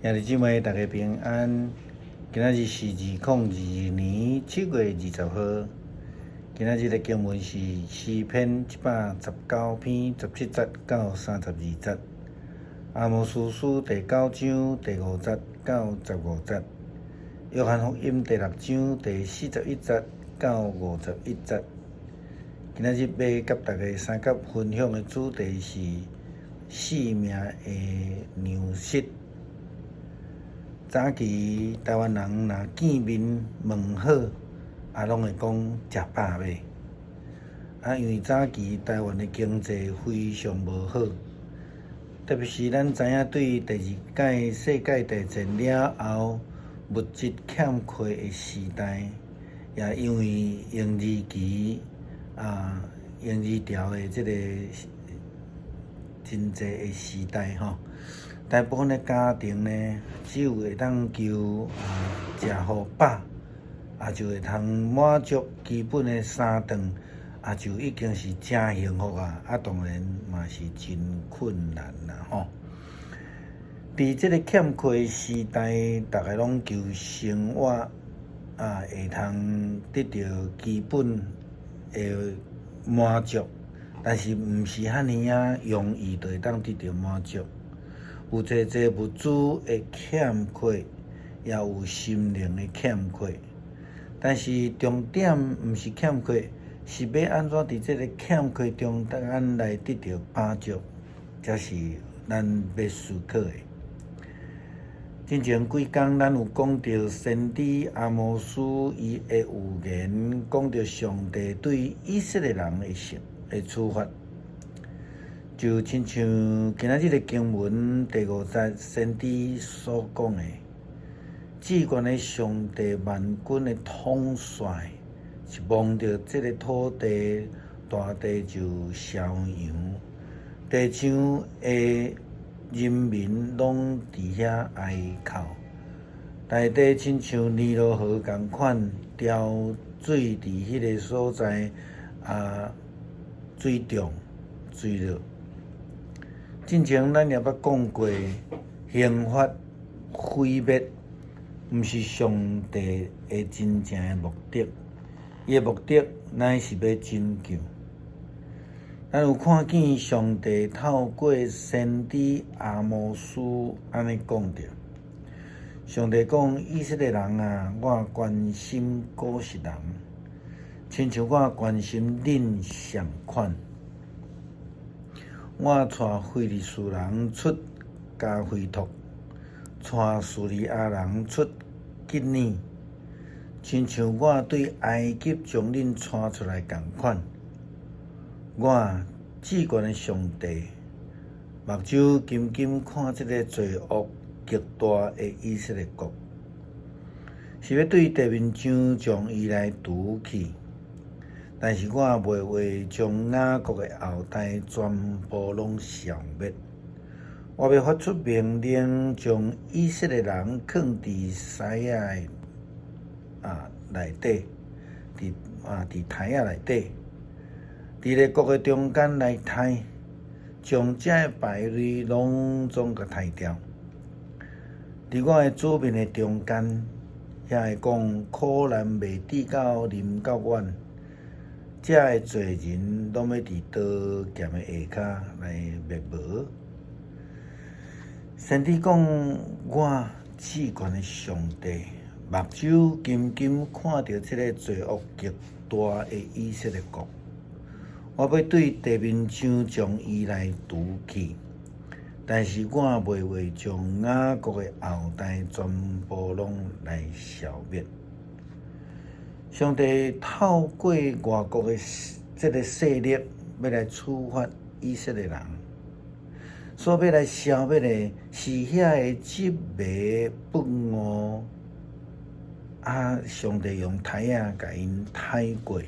兄弟姊妹，大家平安。今仔日是2022年7月20号。今仔日的经文是诗篇119篇17节到32节。阿摩司书第9章第5节到15节。约翰福音第6章第41节到51节。今仔日要甲大家三角分享的主题是生命的粮食。早期台湾人若见面问好，拢会讲食饱未？因为早期台湾的经济非常无好，特别是咱知影对第二届世界大战了后物质欠缺的时代，也因为英治期英治条的这个经济的时代大部分的家庭呢，只有会当求食好饱，就会通满足基本的三顿，就已经是真幸福当然嘛是真困难啦伫这个欠缺的时代，大家拢求生活会通得到基本的满足，但是毋是遐尔容易就会当得到满足。有济物资的欠缺，也有心灵的欠缺。但是重点毋是欠缺，是要安怎伫这个欠缺中，咱来得到帮助，才是咱要思考的。之前几工咱有讲到先知阿摩司伊的预言，讲到上帝对以色列人的处罚。就亲像今仔日的经文第5节先知所讲的，至高的上帝万军的统帅是望着这个土地，大地就烧扬，地上的人民拢伫遐哀哭，大地亲像尼罗河共款，潮水伫迄个所在水涨水落。之前咱也捌讲过，刑罚毁灭，毋是上帝的真正的目的。伊的目的乃是要拯救。咱有看见上帝透过先知阿摩司安尼讲着，上帝讲：以色列人我关心古实人，亲像我关心恁相款。我带非利士人出加菲托，带叙利亚人出吉尼，亲像我对埃及将恁带出来共款。我至高的上帝，目睭紧紧看这个罪恶极大的以色列国，是要对地面上将伊来除去。但是我袂为将雅各的后代全部拢消灭，我要发出命令，将以色列人放伫西亚内底，伫台内底，伫列国的中间来刣，将这的败类拢总甲刣掉。伫我的左面的中间，遐会讲苦难袂抵到临到阮。这的罪人拢要伫刀剑的下骹来灭亡。先知讲，我至高的上帝，目睭紧紧看到这个罪恶极大的以色列国，我要对地面上将伊来除去。但是我袂为将雅各的后代全部拢来消灭。上帝透过外国的这个势力，要来处罚以色列人，所要来消灭的是遐的执迷不悟上帝用刣甲因刣过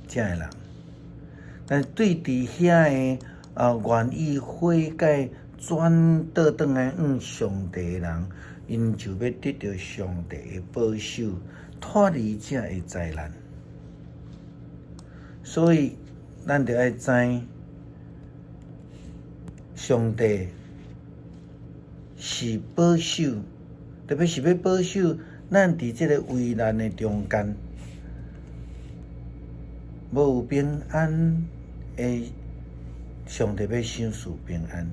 这的人。但对伫遐的愿意悔改转倒转来上帝的人，因就要得到上帝的保守，脱离这的灾难。所以咱就要知，上帝是保守，特别是要保守咱伫即个危难的中间，要有平安的上帝要赏赐平安，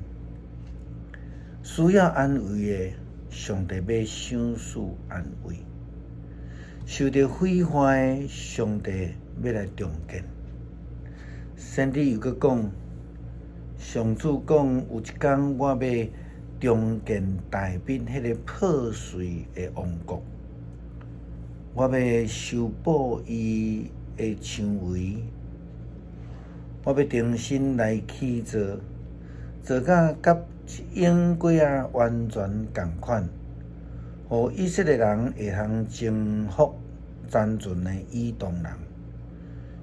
需要安慰的上帝要赏赐安慰，受到毁坏的上帝要来重建。圣经又搁讲，上主讲有一天我要重建大宾迄个破碎的王国，我要修补伊的墙围，我要重新来起造，做甲甲英国啊完全共款，互以色列人会通征服残存的以东人，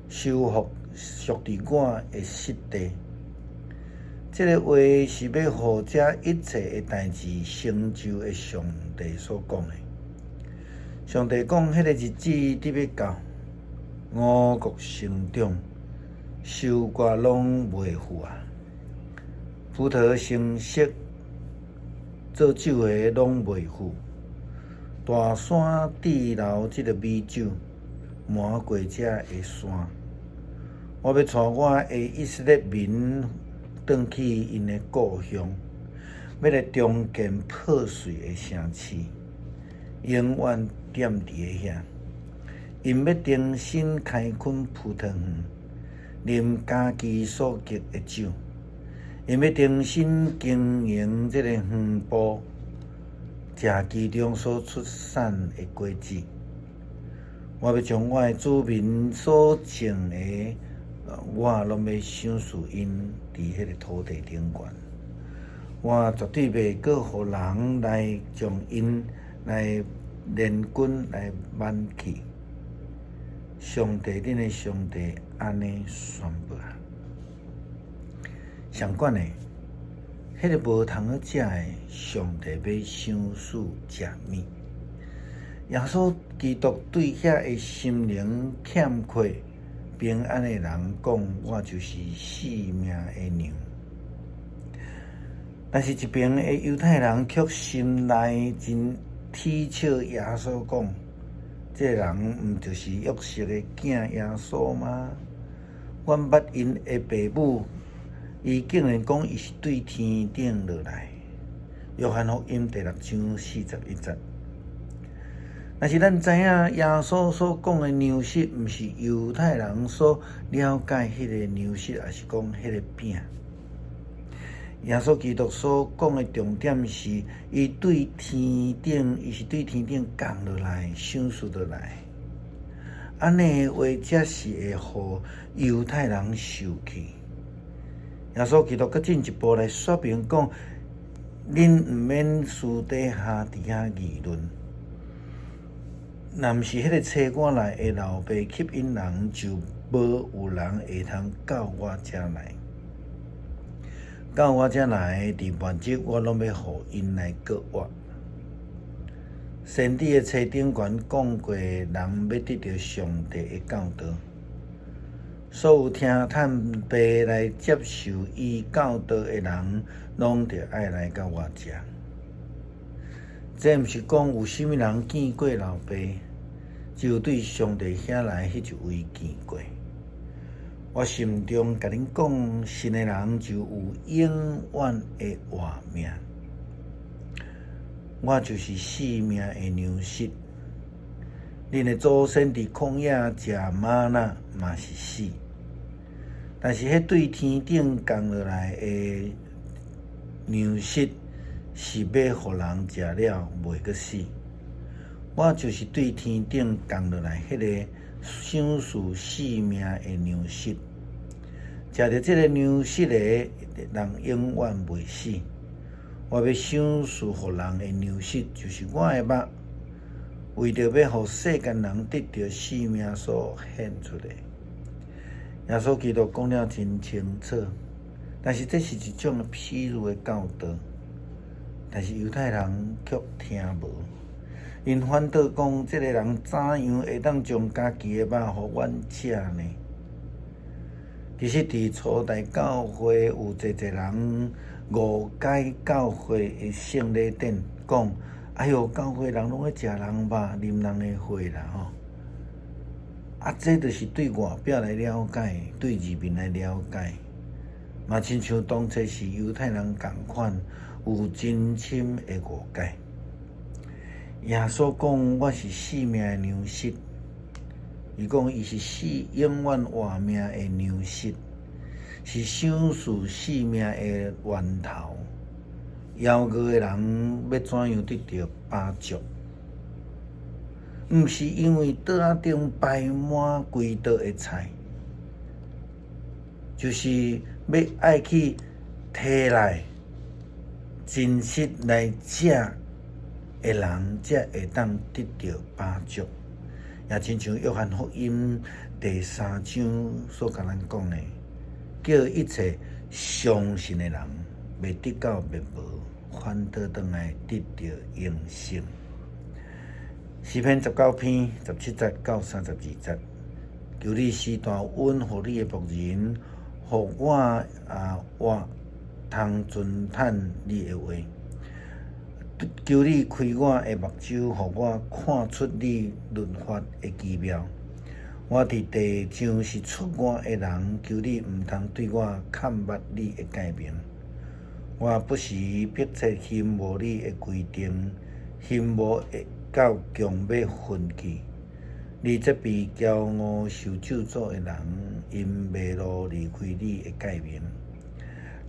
收复属地我的失地。这个话是要互这一切的代志成就的上帝所讲的。上帝讲，迄个日子得要到，五谷成长，收割拢袂赴啊，葡萄成熟，做酒的拢袂赴。大山滴流即个美酒，满过这的山。我要带我的以色列民转去因的故乡，要来重建破碎的城市，永远踮伫个遐。因要重新开垦葡萄园，啉家己所结的酒。因要重新经营这个园圃，食其中所出产的果子。我要将我的子民所种的，我拢要赏赐因伫迄个土地顶悬。我绝对袂阁互人来将因来联军来挽去。上帝，恁的上帝安尼宣布啊！上管的，迄个无通好食的，上帝要赏赐食物。耶稣基督对遐个心灵欠缺平安的人讲：我就是性命的粮。但是一边的犹太人却心内真讥笑耶稣讲：这人毋就是约瑟的囝耶稣吗？阮捌因的爸母，伊竟然讲伊是对天顶落来。约翰福音第6章41节。但是咱知影耶稣所讲的粮食，毋是犹太人所了解迄个粮食，也是讲迄个饼。耶稣基督所讲的重点是，伊是对天顶降落来，赏赐落来。安尼的话，才是会互犹太人受气。耶稣基督搁进一步来说明讲，恁毋免私底下伫遐议论。若毋是迄个册馆内的老爸吸引人，就无有人会通到我遮来。到我遮来，伫原则我拢要互因来告我。先知的册顶悬讲过，人要得到上帝的教导。所有听探爸来接受伊教导的人，拢着爱来到我遮。这毋是讲有啥物人见过老爸，只有对上帝遐来迄一位见过。我心中甲恁讲，信的人就有永远的活命。我就是生命的粮食。恁的祖先伫旷野食玛纳嘛是死，但是迄对天顶降落来的粮食，是要互人食了袂阁死。我就是对天顶降落来迄个赏赐生命的粮食。食着这个粮食的人永远袂死。我要赏赐互人的粮食，就是我的肉，为着要互世间人得到生命所献出的。耶稣基督讲了真清楚，但是这是一种譬喻的教导，但是犹太人却听无。因反倒讲，这个人怎样会当将家己的肉互阮食呢？其实，伫初代教会有侪人五街教会的圣礼典讲，哎哟，教会人拢咧食人肉、啉人的血啦吼。啊，这就是对外表来了解，对入面来了解，嘛亲像当初是犹太人共款，有真深的误解。耶稣讲：“我是生命的粮食。”伊讲伊是永远活命的粮食，是享受生命的源头。枵餓的人要怎樣得到飽足？毋是因為桌仔頂擺滿規桌的菜，就是要愛去摕來真實來食的人，才會當得到飽足。也親像約翰福音第3章所甲咱講的，叫一切相信的人，未得到滅亡，反倒轉來得到永生。詩篇19篇17節到32節，求你施大恩予你的僕人，予我活通遵趁你的話。求你開我的目睭，予我看出你律法的奇妙。我佇地上是出我的人，求你毋通對我砍捌你的誡命。我不時迫切心無你的規定，心無到強要分去。你責備驕傲受咒詛的人，因迷路離開你的誡命。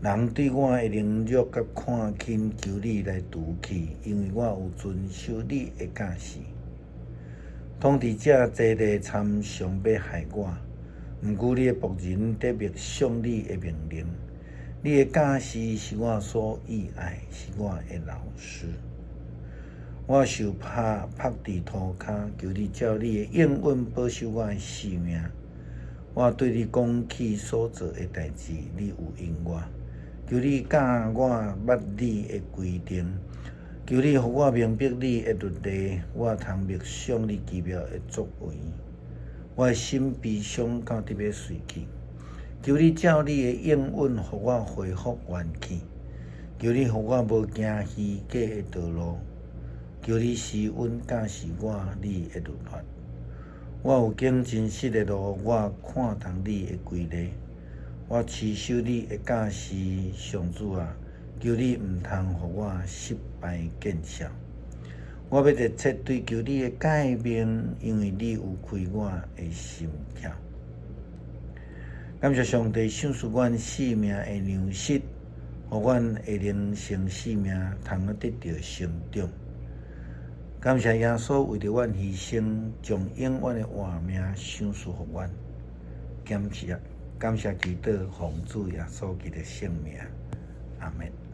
人對我的凌辱甲看輕，求你來除去，因為我有遵守你的教示。統治者坐地參詳要害我，毋顧你的僕人得默想你的命令。你的教示是我所喜愛，是我的老師。我受拍佇塗骹，求你照你的應允保守我的性命。我對你講起所做的代志，你有應我。求你教我捌你的規定，求你予我明白你的律例，我通默想你奇妙的作為。我的心悲傷到得要碎去，求你照你的應允，予我恢復元氣。求你予我無行虛假的道路，求你施恩教示我你的律法。我有經真實的路，我看重你的規例。我持守你的教示，上主啊，求你毋通予我失敗見效。我要熱切追求你的誡命，因為你有開我的心竅。感謝上帝賞賜阮生命的糧食，予阮的靈性生命通得到成長。感謝耶穌為着阮犧牲，將永遠的活命賞賜予阮。感謝祈禱奉主耶穌基督的聖名，阿們。